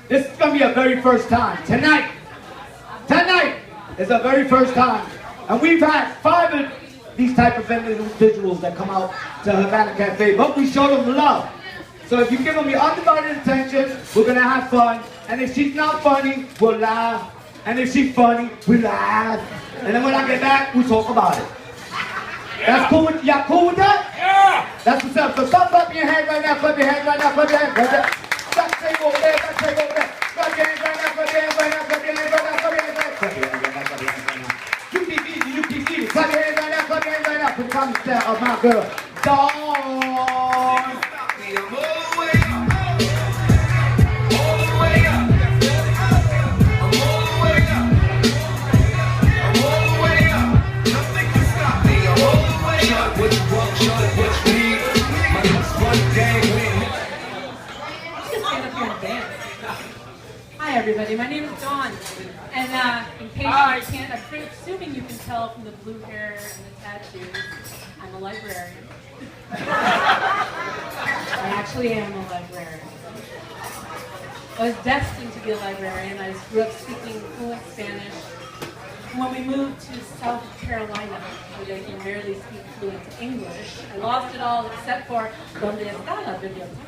This is going to be a very first time. Tonight is a very first time. And we've had 5 of these type of individuals that come out to Havana Cafe, but we show them love. So if you give them your undivided attention, we're going to have fun. And if she's not funny, we'll laugh. And if she's funny, we laugh. And then when I get back, we talk about it. That's cool with, y'all cool with that? Yeah! That's what's up. So stop clapping your hands right now, clap your hands right now, clap your hands right now. Stop take over there, stop take over there. Clap your hands right now, clap your hands right now, clap your hands right now, clap your hands right now. Clap your hands right now, clap your hands right now. You keep easy, you keep easy. Clap your hands right now, clap your hands right now. Put the comment down of my girl, Dawn. Hi everybody, my name is Dawn, and in case you can't, I'm assuming you can tell from the blue hair and the tattoos, I'm a librarian. I actually am a librarian. I was destined to be a librarian. I grew up speaking fluent Spanish. When we moved to South Carolina, where they can barely speak fluent English, I lost it all except for donde está la biblioteca.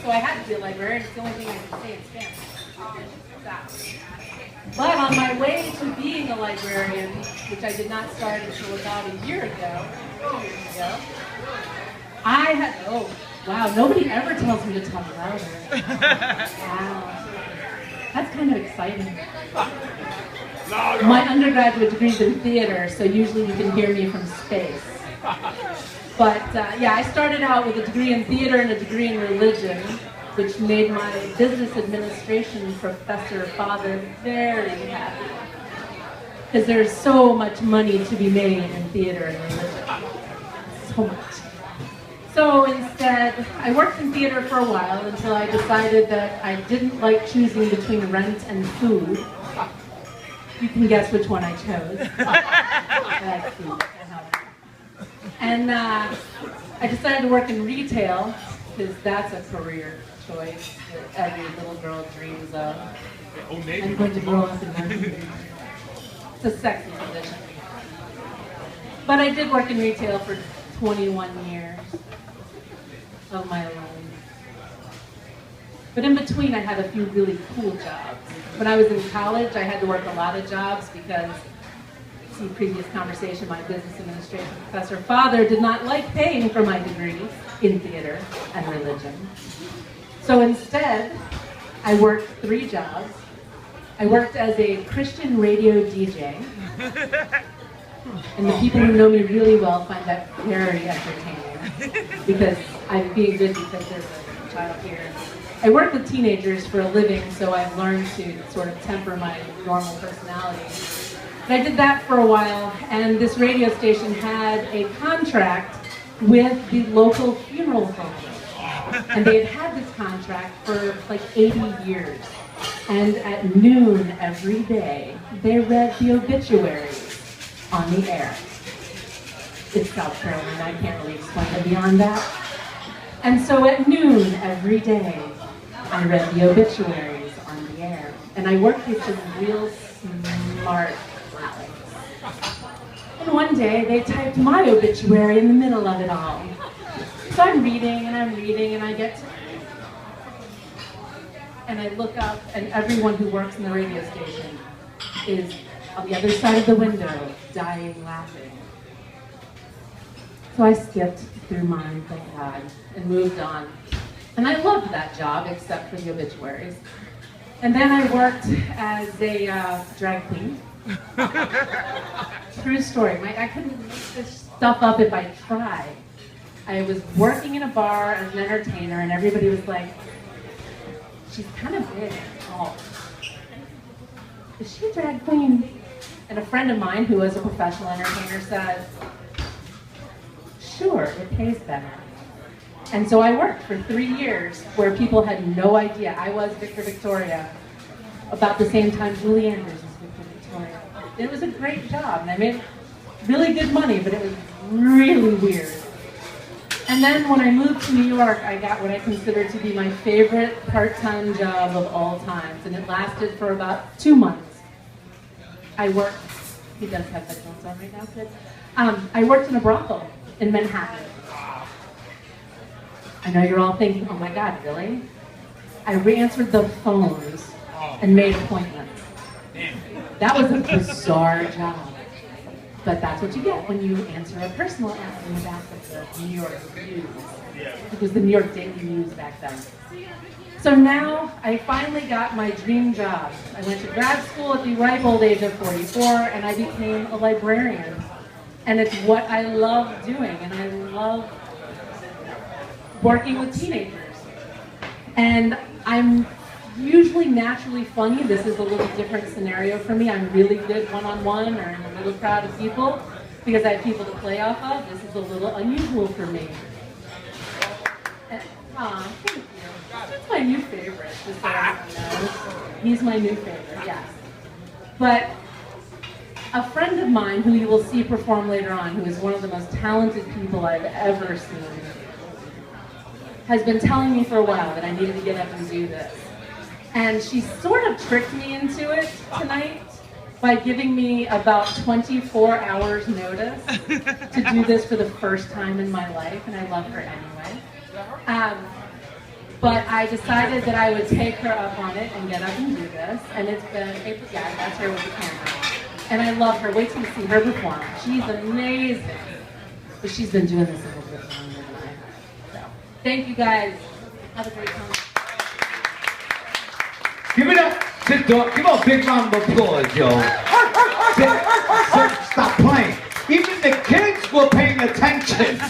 So I had to be a librarian. It's the only thing I could say in Spanish. But on my way to being a librarian, which I did not start until about a year ago, 2 years ago, I had, oh, wow, nobody ever tells me to talk louder. Wow. That's kind of exciting. My undergraduate degree's in theater, so usually you can hear me from space. But yeah, I started out with a degree in theater and a degree in religion, which made my business administration professor father very happy. Because there's so much money to be made in theater and religion. So much. So instead, I worked in theater for a while until I decided that I didn't like choosing between rent and food. You can guess which one I chose. I like food. And I decided to work in retail, because that's a career choice that every little girl dreams of. I'm going to grow up in that. It's a sexy position. But I did work in retail for 21 years of my life. But in between, I had a few really cool jobs. When I was in college, I had to work a lot of jobs because, see previous conversation, my business administration professor father did not like paying for my degree in theater and religion. So instead, I worked 3 jobs. I worked as a Christian radio DJ. And the people who know me really well find that very entertaining. Because I'm being good because there's a child here. I work with teenagers for a living, so I've learned to sort of temper my normal personality. But I did that for a while, and this radio station had a contract with the local funeral home. And they had had this contract for like 80 years. And at noon every day, they read the obituaries on the air. It's South Carolina, I can't really explain it beyond that. And so at noon every day, I read the obituaries on the air. And I worked with some real smart Alex. And one day, they typed my obituary in the middle of it all. So I'm reading, and I get to... And I look up, and everyone who works in the radio station is on the other side of the window, dying laughing. So I skipped through mine, thank God, and moved on. And I loved that job, except for the obituaries. And then I worked as a drag queen. True story. I couldn't make this stuff up if I tried. I was working in a bar as an entertainer, and everybody was like, she's kind of big and tall. Is she a drag queen? And a friend of mine who was a professional entertainer said, sure, it pays better. And so I worked for 3 years where people had no idea. I was Victor Victoria, about the same time Julie Andrews was Victor Victoria. It was a great job, and I made really good money, but it was really weird. And then when I moved to New York, I got what I consider to be my favorite part-time job of all times, and it lasted for about 2 months. I worked, he does have headphones on right now, kid. I worked in a brothel in Manhattan. I know you're all thinking, oh my God, really? I re-answered the phones and made appointments. That was a bizarre job. But that's what you get when you answer a personal ad in the back of the New York News. It was the New York Daily News back then. So now I finally got my dream job. I went to grad school at the ripe old age of 44 and I became a librarian. And it's what I love doing, and I love working with teenagers. And I'm usually naturally funny. This is a little different scenario for me. I'm really good one-on-one or in a little crowd of people because I have people to play off of. This is a little unusual for me. Thank you. That's my new favorite, just so everyone knows. He's my new favorite, yes. But a friend of mine who you will see perform later on, who is one of the most talented people I've ever seen, has been telling me for a while that I needed to get up and do this. And she sort of tricked me into it tonight by giving me about 24 hours notice to do this for the first time in my life, and I love her anyway. But I decided that I would take her up on it and get up and do this, and it's been, yeah, that's her with the camera. And I love her. Wait till you see her perform. She's amazing. But she's been doing this a little bit longer than I have. So, thank you guys. Have a great time. Give it up. Give a big round of applause, yo. Stop playing. Even the kids were paying attention.